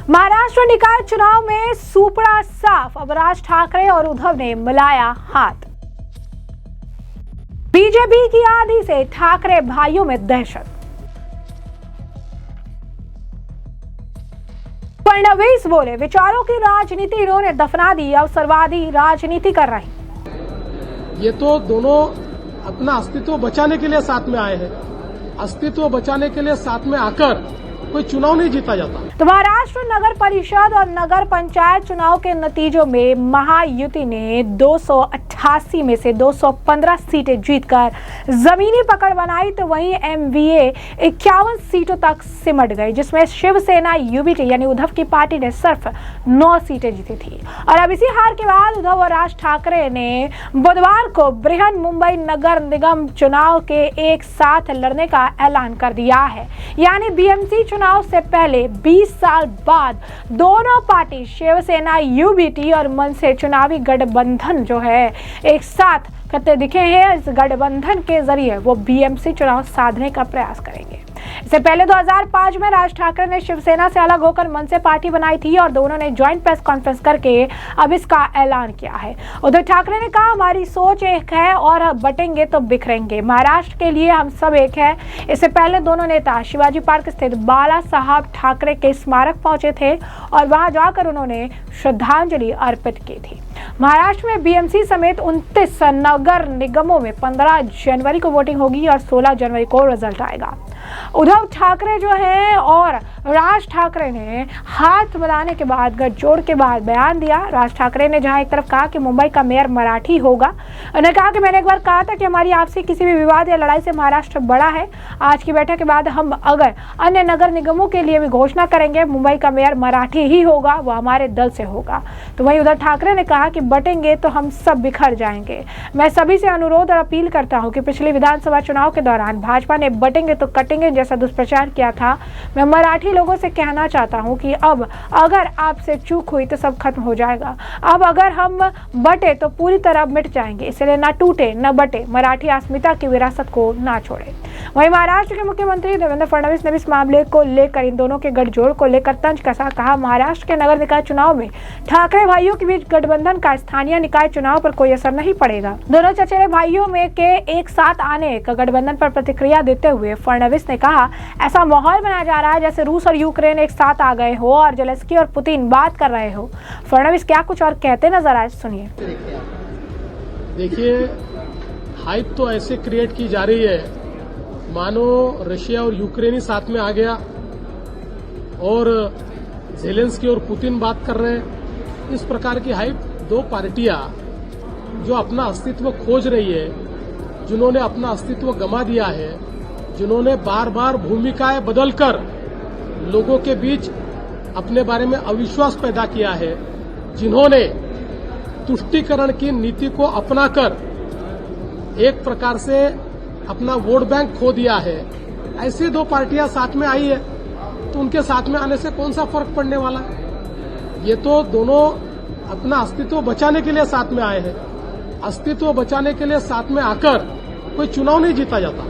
महाराष्ट्र निकाय चुनाव में सूपड़ा साफ, अब राज ठाकरे और उद्धव ने मिलाया हाथ। बीजेपी की आंधी से ठाकरे भाइयों में दहशत। फडणवीस बोले, विचारों की राजनीति इन्होंने दफना दी, अवसरवादी राजनीति कर रहे। ये तो दोनों अपना अस्तित्व बचाने के लिए साथ में आए हैं। अस्तित्व बचाने के लिए साथ में आकर कोई चुनाव नहीं जीता जाता। तो महाराष्ट्र नगर परिषद और नगर पंचायत चुनाव के नतीजों में महायुति ने 288 में से 215 सीटें जीतकर जमीनी पकड़ बनाई, तो वहीं एमवीए 51 सीटों तक सिमट गई, जिसमें शिवसेना यूबीटी यानी उद्धव की पार्टी ने सिर्फ 9 सीटें जीती थी। और अब इसी हार के बाद उद्धव और राज ठाकरे ने बुधवार को बृहन मुंबई नगर निगम चुनाव के एक साथ लड़ने का ऐलान कर दिया है। यानी बीएमसी चुनाव से पहले 20 साल बाद दोनों पार्टी शिवसेना यूबीटी और मन से चुनावी गठबंधन जो है एक साथ करते दिखे हैं। इस गठबंधन के जरिए वो बीएमसी चुनाव साधने का प्रयास करेंगे। इससे पहले 2005 में राज ठाकरे ने शिवसेना से अलग होकर मन से पार्टी बनाई थी और दोनों ने ज्वाइंट प्रेस कॉन्फ्रेंस करके अब इसका ऐलान किया है। उद्धव ठाकरे ने कहा, हमारी सोच एक है और बटेंगे तो बिखरेंगे। महाराष्ट्र के लिए हम सब एक है। इससे पहले दोनों नेता शिवाजी पार्क स्थित बाला साहब ठाकरे के स्मारक पहुंचे थे और वहां जाकर उन्होंने श्रद्धांजलि अर्पित की थी। महाराष्ट्र में बीएमसी समेत 29 नगर निगमों में 15 जनवरी को वोटिंग होगी और 16 जनवरी को रिजल्ट आएगा। उद्धव ठाकरे जो है और राज ठाकरे ने हाथ मिलाने के बाद, गठजोड़ के बाद बयान दिया। राज ठाकरे ने जहां एक तरफ कहा कि मुंबई का मेयर मराठी होगा, उन्होंने कहा कि मैंने एक बार कहा था कि हमारी आपसी किसी भी विवाद या लड़ाई से महाराष्ट्र बड़ा है। आज की बैठक के बाद हम अगर अन्य नगर निगमों के लिए भी घोषणा करेंगे, मुंबई का मेयर मराठी ही होगा, वो हमारे दल से होगा। तो वहीं उद्धव ठाकरे ने कहा कि बटेंगे तो हम सब बिखर जाएंगे। मैं सभी से अनुरोध और अपील करता हूं कि पिछले विधानसभा चुनाव के दौरान भाजपा ने बटेंगे तो कटेंगे जैसा दुष्प्रचार किया था। मैं मराठी लोगों से कहना चाहता हूं कि अब अगर आपसे चूक हुई तो सब खत्म हो जाएगा। अब अगर हम बटे तो पूरी तरह मिट जाएंगे, इसलिए ना टूटे न बटे, मराठी अस्मिता की विरासत को ना छोड़े। वहीं महाराष्ट्र के मुख्यमंत्री देवेंद्र फडणवीस ने इस मामले को लेकर, इन दोनों के गठजोड़ को लेकर तंज कसा। कहा, महाराष्ट्र के नगर निकाय चुनाव में ठाकरे भाइयों के बीच गठबंधन का स्थानीय निकाय चुनाव पर कोई असर नहीं पड़ेगा। दोनों चचेरे भाइयों में के एक साथ आने का गठबंधन पर प्रतिक्रिया देते हुए फडणवीस ने कहा, ऐसा माहौल बनाया जा रहा है जैसे रूस और यूक्रेन एक साथ आ गए हो और जेलेंस्की और पुतिन बात कर रहे हो। फडणवीस क्या कुछ और कहते नजर आए, सुनिए। देखिए, हाइप तो ऐसे क्रिएट की जा रही है मानो रशिया और यूक्रेन ही साथ में आ गया और जेलेंस्की और पुतिन बात कर रहे हैं। इस प्रकार की हाइप दो पार्टियां जो अपना अस्तित्व खोज रही है, जिन्होंने अपना अस्तित्व गंवा दिया है, जिन्होंने बार बार भूमिकाएं बदलकर लोगों के बीच अपने बारे में अविश्वास पैदा किया है, जिन्होंने तुष्टीकरण की नीति को अपनाकर एक प्रकार से अपना वोट बैंक खो दिया है, ऐसी दो पार्टियां साथ में आई है, तो उनके साथ में आने से कौन सा फर्क पड़ने वाला है। ये तो दोनों अपना अस्तित्व बचाने के लिए साथ में आए हैं। अस्तित्व बचाने के लिए साथ में आकर कोई चुनाव नहीं जीता जाता।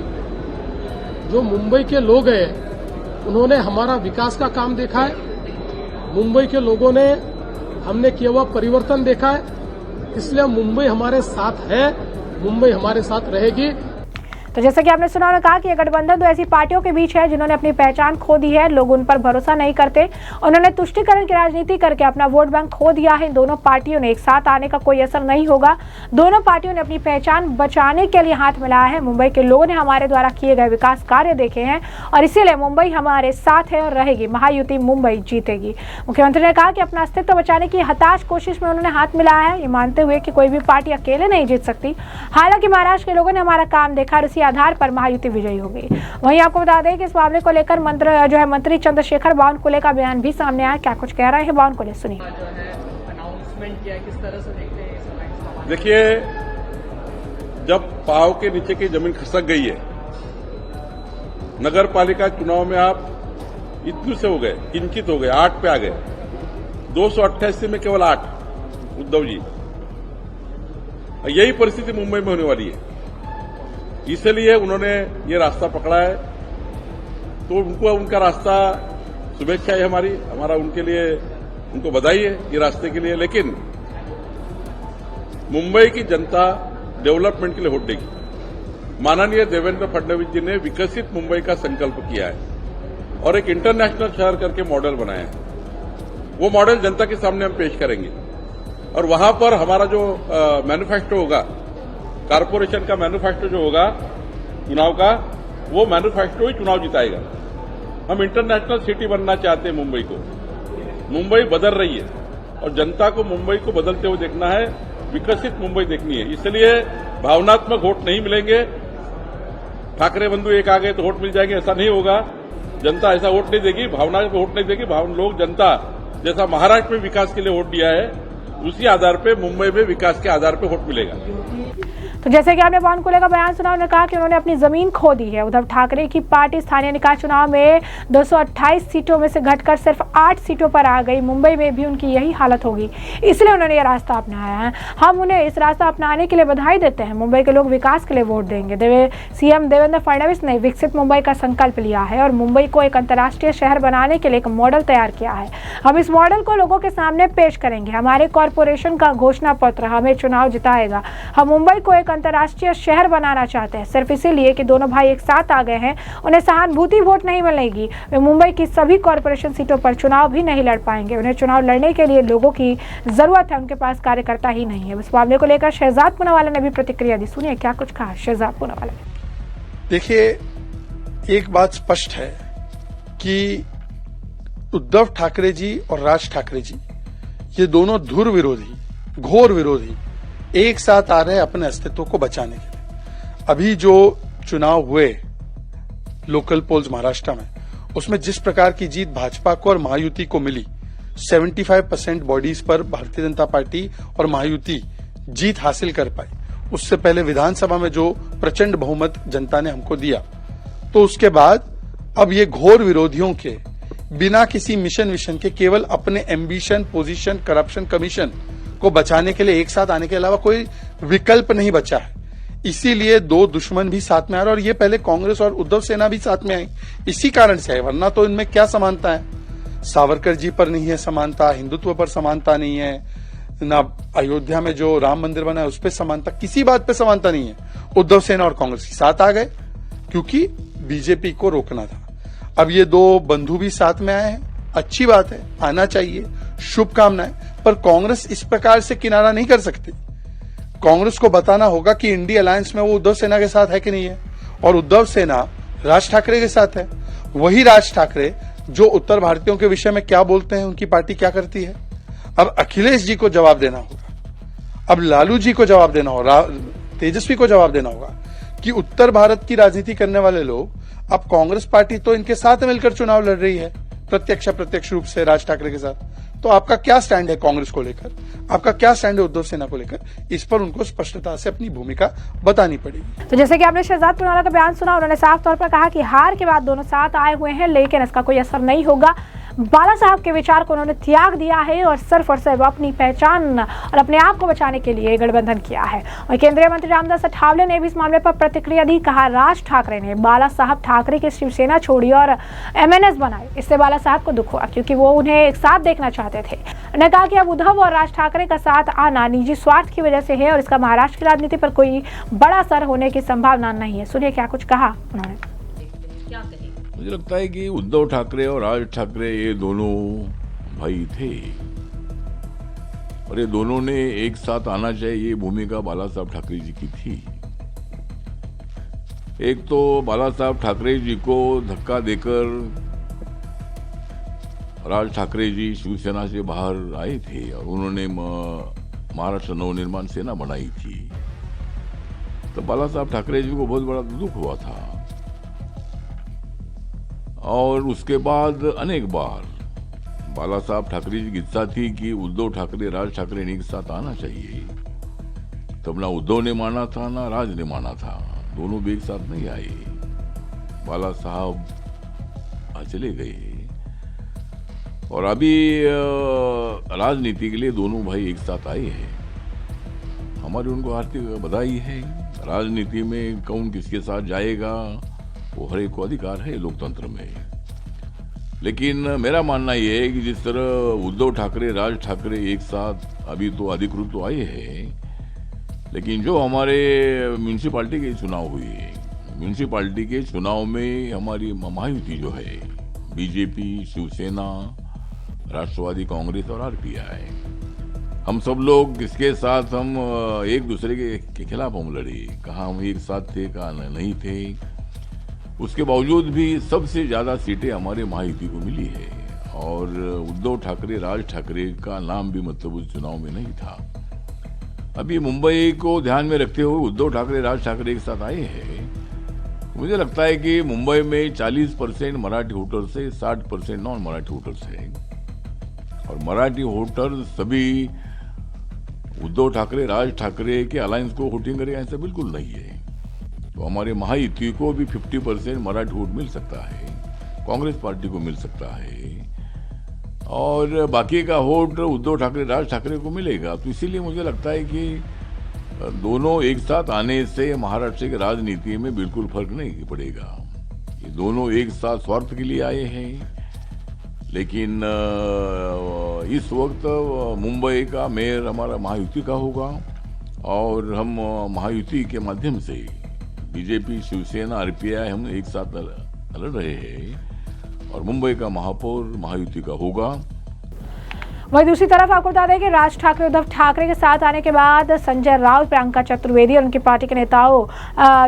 जो मुंबई के लोग हैं, उन्होंने हमारा विकास का काम देखा है। मुंबई के लोगों ने हमने किया हुआ परिवर्तन देखा है, इसलिए मुंबई हमारे साथ है, मुंबई हमारे साथ रहेगी। तो जैसा कि आपने सुना, उन्होंने कहा कि यह गठबंधन दो ऐसी पार्टियों के बीच है जिन्होंने अपनी पहचान खो दी है, लोग उन पर भरोसा नहीं करते। उन्होंने तुष्टीकरण की राजनीति करके अपना वोट बैंक खो दिया है। इन दोनों पार्टियों ने एक साथ आने का कोई असर नहीं होगा। दोनों पार्टियों ने अपनी पहचान बचाने के लिए हाथ मिलाया है। मुंबई के लोगों ने हमारे द्वारा किए गए विकास कार्य देखे हैं और इसीलिए मुंबई हमारे साथ है और रहेगी। महायुति मुंबई जीतेगी। मुख्यमंत्री ने कहा कि अपना अस्तित्व बचाने की हताश कोशिश में उन्होंने हाथ मिलाया है, ये मानते हुए कि कोई भी पार्टी अकेले नहीं जीत सकती। हालांकि महाराष्ट्र के लोगों ने हमारा काम देखा और इसी आधार पर महायुति विजयी होगी। वहीं आपको बता दें कि इस मामले को लेकर मंत्री चंद्रशेखर बावनकुले का बयान भी सामने आया। क्या कुछ कह रहे हैं बावनकुले, सुनिए। देखिए, जब पांव के नीचे की जमीन खिसक गई है, नगर पालिका चुनाव में आप इतने से हो गए, किंचित हो गए, 8 पे आ गए, 288 में केवल 8 उद्धव जी। यही परिस्थिति मुंबई में होने वाली है, इसलिए उन्होंने ये रास्ता पकड़ा है। तो उनको उनका रास्ता शुभेच्छा है हमारा उनके लिए, उनको बधाई है ये रास्ते के लिए। लेकिन मुंबई की जनता डेवलपमेंट के लिए वोट देगी। माननीय देवेंद्र फडणवीस जी ने विकसित मुंबई का संकल्प किया है और एक इंटरनेशनल शहर करके मॉडल बनाया है। वो मॉडल जनता के सामने हम पेश करेंगे और वहां पर हमारा जो मैनिफेस्टो होगा, कारपोरेशन का मैनिफेस्टो जो होगा चुनाव का, वो मैनिफेस्टो ही चुनाव जिताएगा। हम इंटरनेशनल सिटी बनना चाहते हैं मुंबई को। मुंबई बदल रही है और जनता को मुंबई को बदलते हुए देखना है, विकसित मुंबई देखनी है। इसलिए भावनात्मक वोट नहीं मिलेंगे, ठाकरे बंधु एक आ गए तो वोट मिल जाएंगे, ऐसा नहीं होगा। जनता ऐसा वोट नहीं देगी, भावना पे वोट नहीं देगी। लोग जनता जैसा महाराष्ट्र में विकास के लिए वोट दिया है, उसी आधार पे मुंबई में विकास के आधार पे वोट मिलेगा। तो जैसे कि आपने पवन कुले का बयान सुना, उन्होंने कहा कि उन्होंने अपनी जमीन खो दी है। उद्धव ठाकरे की पार्टी स्थानीय निकाय चुनाव में 228 सीटों में से घटकर सिर्फ 8 सीटों पर आ गई। मुंबई में भी उनकी यही हालत होगी, इसलिए उन्होंने ये रास्ता अपनाया है। हम उन्हें इस रास्ता अपनाने के लिए बधाई देते हैं। मुंबई के लोग विकास के लिए वोट देंगे। सीएम देवेंद्र फडणवीस ने विकसित मुंबई का संकल्प लिया है और मुंबई को एक अंतर्राष्ट्रीय शहर बनाने के लिए एक मॉडल तैयार किया है। हम इस मॉडल को लोगों के सामने पेश करेंगे। हमारे कॉरपोरेशन का घोषणा पत्र हमें चुनाव जिताएगा। हम मुंबई को एक अंतर्राष्ट्रीय शहर बनाना चाहते हैं, सिर्फ इसीलिए कि दोनों भाई एक साथ आ गए हैं। उन्हें सहानुभूति वोट नहीं मिलेगी। वे मुंबई की सभी कॉरपोरेशन सीटों पर चुनाव भी नहीं लड़ पाएंगे। उन्हें चुनाव लड़ने के लिए लोगों की जरूरत है, उनके पास कार्यकर्ता ही नहीं है। इस मामले को लेकर शहजाद पूनावाला ने भी प्रतिक्रिया दी। सुनिए क्या कुछ कहा शहजाद पूनावाला। देखिए, एक बात स्पष्ट है कि उद्धव ठाकरे जी और राज ठाकरे जी, ये दोनों धुर विरोधी, घोर विरोधी, एक साथ आ रहे हैं अपने अस्तित्व को बचाने के लिए। अभी जो चुनाव हुए लोकल पोल्स महाराष्ट्र में, उसमें जिस प्रकार की जीत भाजपा को और महायुति को मिली, 75% बॉडीज पर भारतीय जनता पार्टी और महायुति जीत हासिल कर पाई। उससे पहले विधानसभा में जो प्रचंड बहुमत जनता ने हमको दिया, तो उसके बाद अब ये घोर विरोधियों के बिना किसी मिशन विशन के, केवल अपने एम्बिशन, पोजीशन, करप्शन, कमीशन को बचाने के लिए एक साथ आने के अलावा कोई विकल्प नहीं बचा है। इसीलिए दो दुश्मन भी साथ में आ रहे, और ये पहले कांग्रेस और उद्धव सेना भी साथ में आई, इसी कारण से है। वरना तो इनमें क्या समानता है? सावरकर जी पर नहीं है समानता, हिंदुत्व पर समानता नहीं है, ना अयोध्या में जो राम मंदिर बना है उस पर समानता, किसी बात पे समानता नहीं है। उद्धव सेना और कांग्रेस के साथ आ गए क्योंकि बीजेपी को रोकना था। अब ये दो बंधु भी साथ में आए हैं, अच्छी बात है, आना चाहिए, शुभकामनाएं। पर कांग्रेस इस प्रकार से किनारा नहीं कर सकती। कांग्रेस को बताना होगा कि इंडिया अलायंस में वो उद्धव सेना के साथ है कि नहीं है, और उद्धव सेना राज ठाकरे के साथ है। वही राज ठाकरे जो उत्तर भारतीयों के विषय में क्या बोलते हैं, उनकी पार्टी क्या करती है। अब अखिलेश जी को जवाब देना होगा, अब लालू जी को जवाब देना होगा, तेजस्वी को जवाब देना होगा कि उत्तर भारत की राजनीति करने वाले लोग, अब कांग्रेस पार्टी तो इनके साथ मिलकर चुनाव लड़ रही है प्रत्यक्ष अप्रत्यक्ष रूप से राज ठाकरे के साथ। तो आपका क्या स्टैंड है कांग्रेस को लेकर, आपका क्या स्टैंड है उद्धव सेना को लेकर, इस पर उनको स्पष्टता से अपनी भूमिका बतानी पड़ेगी। तो जैसे कि आपने शहजाद पूनावाला का बयान सुना, उन्होंने साफ तौर पर कहा कि हार के बाद दोनों साथ आए हुए हैं, लेकिन इसका कोई असर नहीं होगा। बाला साहब के विचार को उन्होंने त्याग दिया है और सिर्फ अपनी पहचान और अपने आप को बचाने के लिए गठबंधन किया है। और केंद्रीय मंत्री रामदास अठावले ने भी इस मामले पर प्रतिक्रिया दी। कहा, राज ठाकरे ने बाला साहब ठाकरे की शिवसेना छोड़ी और एमएनएस बनाई। इससे बाला साहब को दुख हुआ क्योंकि वो उन्हें एक साथ देखना चाहते थे। उन्होंने कहा कि अब उद्धव और राज ठाकरे का साथ आना निजी स्वार्थ की वजह से है और इसका महाराष्ट्र की राजनीति पर कोई बड़ा असर होने की संभावना नहीं है। सुनिए क्या कुछ कहा उन्होंने। मुझे लगता है कि उद्धव ठाकरे और राज ठाकरे ये दोनों भाई थे और ये दोनों ने एक साथ आना चाहिए, ये भूमिका बाला साहब ठाकरे जी की थी। एक तो बाला साहब ठाकरे जी को धक्का देकर राज ठाकरे जी शिवसेना से बाहर आए थे और उन्होंने महाराष्ट्र नवनिर्माण सेना बनाई थी। तो बाला साहब ठाकरे जी को बहुत बड़ा दुख हुआ था और उसके बाद अनेक बार बाला साहब ठाकरे जी की इच्छा थी कि उद्धव ठाकरे राज ठाकरे ने एक साथ आना चाहिए। तब ना उद्धव ने माना था ना राज ने माना था, दोनों भी एक साथ नहीं आए। बाला साहब चले गए और अभी राजनीति के लिए दोनों भाई एक साथ आए हैं। हमारी उनको हार्दिक बधाई है। राजनीति में कौन किसके साथ जाएगा वो हर एक को अधिकार है लोकतंत्र में। लेकिन मेरा मानना यह है कि जिस तरह उद्धव ठाकरे, राज ठाकरे एक साथ अभी तो अधिकृत तो आए हैं, लेकिन जो हमारे म्यूनिसिपालिटी के चुनाव हुए, म्यूनिसिपालिटी के चुनाव में हमारी महायुति जो है, बीजेपी, शिवसेना, राष्ट्रवादी कांग्रेस और आरपीआई, हम सब लोग इसके साथ हम एक दूसरे के खिलाफ हम लड़े। कहाँ हम एक साथ थे, कहाँ नहीं थे। उसके बावजूद भी सबसे ज्यादा सीटें हमारे महायुति को मिली है और उद्धव ठाकरे, राज ठाकरे का नाम भी मतलब उस चुनाव में नहीं था। अभी मुंबई को ध्यान में रखते हुए उद्धव ठाकरे, राज ठाकरे एक साथ आए हैं। मुझे लगता है कि मुंबई में 40% मराठी वोटर्स से 60% नॉन मराठी वोटर्स है और मराठी वोटर सभी उद्धव ठाकरे, राज ठाकरे के अलायंस को वोटिंग करेगा ऐसा बिल्कुल नहीं है। तो हमारे महायुति को भी 50% मराठी वोट मिल सकता है, कांग्रेस पार्टी को मिल सकता है और बाकी का वोट उद्धव ठाकरे, राज ठाकरे को मिलेगा। तो इसीलिए मुझे लगता है कि दोनों एक साथ आने से महाराष्ट्र की राजनीति में बिल्कुल फर्क नहीं पड़ेगा। ये दोनों एक साथ स्वार्थ के लिए आए हैं, लेकिन इस वक्त मुंबई का मेयर हमारा महायुति का होगा और हम महायुति के माध्यम से बीजेपी, शिवसेना, आरपीआई हम एक साथ लड़ रहे हैं और मुंबई का महापौर महायुति का होगा। वहीं दूसरी तरफ आपको बता दें कि राज ठाकरे, उद्धव ठाकरे के साथ आने के बाद संजय राउत, प्रियंका चतुर्वेदी और उनकी पार्टी के नेताओं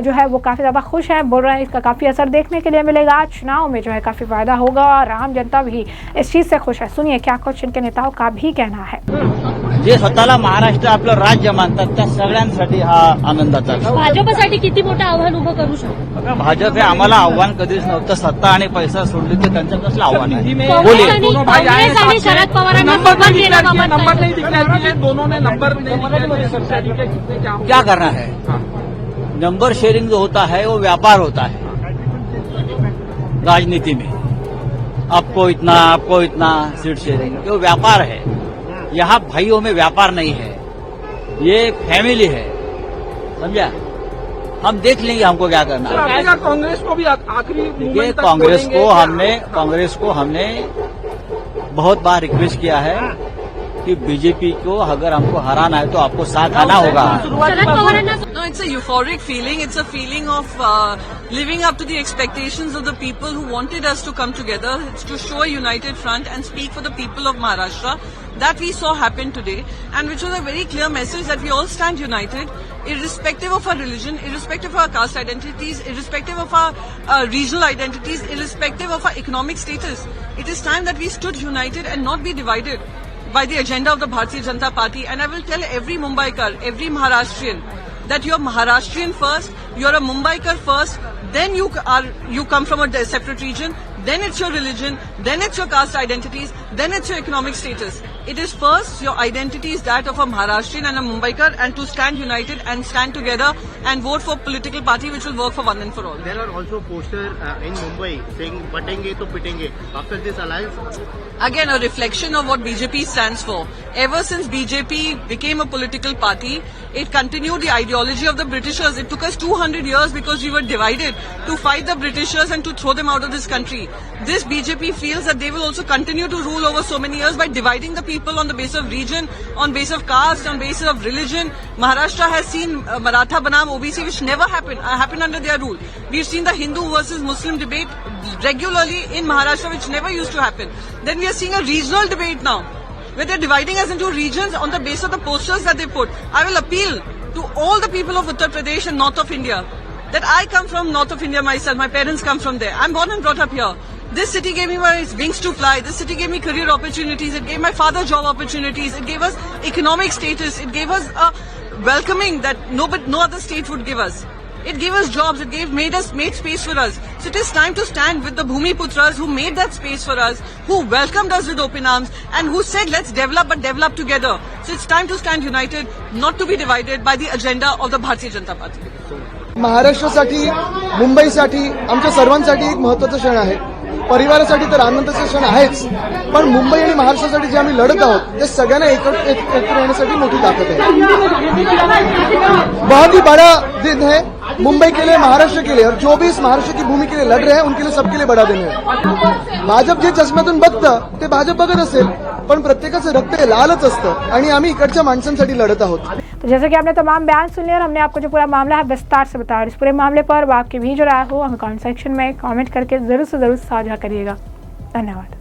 जो है वो काफ़ी ज़्यादा खुश हैं। बोल रहे हैं इसका काफ़ी असर देखने के लिए मिलेगा, चुनाव में जो है काफ़ी फायदा होगा और आम जनता भी इस चीज़ से खुश है। सुनिए क्या कुछ इनके नेताओं का भी कहना है। जे स्वतःला महाराष्ट्र आपलं राज्य मानतात त्या सगळ्यांसाठी हा आनंदाचा क्षण. भाजपसाठी किती मोठं आव्हान उभं करू शकतो? बघा, भाजप हे आम्हाला आव्हान कधीच नव्हतं. सत्ता आणि पैसा सोडली तर त्यांचं कसलं आव्हान आहे? कांग्रेस आणि शरद पवारांना सोबत घेणं नंबर नहीं दिखलाया है, दोनों ने नंबर नहीं दिखलाया। क्या करना है? नंबर शेयरिंग जो होता है वो व्यापार होता है राजनीति में। आपको इतना सीट शेयरिंग, वो व्यापार है। यहाँ भाइयों में व्यापार नहीं है, ये फैमिली है, समझा? हम देख लेंगे हमको क्या करना है। कांग्रेस को भी आखिरी देखिए, कांग्रेस को हमने बहुत बार रिक्वेस्ट किया है कि बीजेपी को अगर हमको हराना है तो आपको साथ आना होगा। शरद पवारांना No, it's a euphoric feeling. It's a feeling of living up to the expectations of the people who wanted us to come together. It's to show a united front and speak for the people of Maharashtra. That we saw happen today, and which was a very clear message that we all stand united, irrespective of our religion, irrespective of our caste identities, irrespective of our regional identities, irrespective of our economic status. It is time that we stood united and not be divided by the agenda of the Bharatiya Janata Party. And I will tell every Mumbaikar, every Maharashtrian, that you're Maharashtrian first, you're a Mumbaikar first, then you come from a separate region, then it's your religion, then it's your caste identities, then it's your economic status. It is first, your identity is that of a Maharashtrian and a Mumbaikar, and to stand united and stand together and vote for political party which will work for one and for all. There are also posters in Mumbai saying "Batenge to pitenge" after this alliance. Again, a reflection of what BJP stands for. Ever since BJP became a political party, it continued the ideology of the Britishers. It took us 200 years because we were divided to fight the Britishers and to throw them out of this country. This BJP feels that they will also continue to rule over so many years by dividing the people on the basis of region, on basis of caste, on basis of religion. Maharashtra has seen Maratha Banam OBC, which never happened under their rule. We've seen the Hindu versus Muslim debate regularly in Maharashtra, which never used to happen. Then we are seeing a regional debate now, where they're dividing us into regions on the basis of the posters that they put. I will appeal to all the people of Uttar Pradesh and north of India, that I come from north of India myself, my parents come from there. I'm born and brought up here. This city gave me my wings to fly. This city gave me career opportunities. It gave my father job opportunities. It gave us economic status. It gave us a welcoming that no other state would give us. It gave us jobs. It made space for us. So it is time to stand with the Bhumi Putras who made that space for us, who welcomed us with open arms, and who said, let's develop, but develop together. So it's time to stand united, not to be divided by the agenda of the Bharatiya Janata Party. महाराष्ट्रासाठी, मुंबईसाठी, आमच्या सर्वांसाठी एक महत्त्वाचा क्षण आहे. परिवारासाठी तर आनंदाचा क्षण आहेच, पण मुंबई आणि महाराष्ट्रासाठी जे आम्ही लढत आहोत ते सगळ्यांना एकत्र येण्यासाठी मोठी ताकद आहे. बहुत ही बड़ा दिन है मुंबई के लिए, महाराष्ट्र के लिए, और जो भी इस महाराष्ट्र की भूमि के लिए लढ रहे हैं उनके लिए सबके लिए बडा दिन आहे. भाजप जे चष्म्यातून बघतं ते भाजप बघत असेल, पण प्रत्येकाचं रक्त हे लालच असतं आणि आम्ही इकडच्या माणसांसाठी लढत आहोत. तो जैसे कि आपने तमाम बयान सुन लिया और हमने आपको जो पूरा मामला है विस्तार से बताया, इस पूरे मामले पर आपकी भी जो राय हो हमें कमेंट सेक्शन में कमेंट करके जरूर से जरूर साझा करिएगा. धन्यवाद.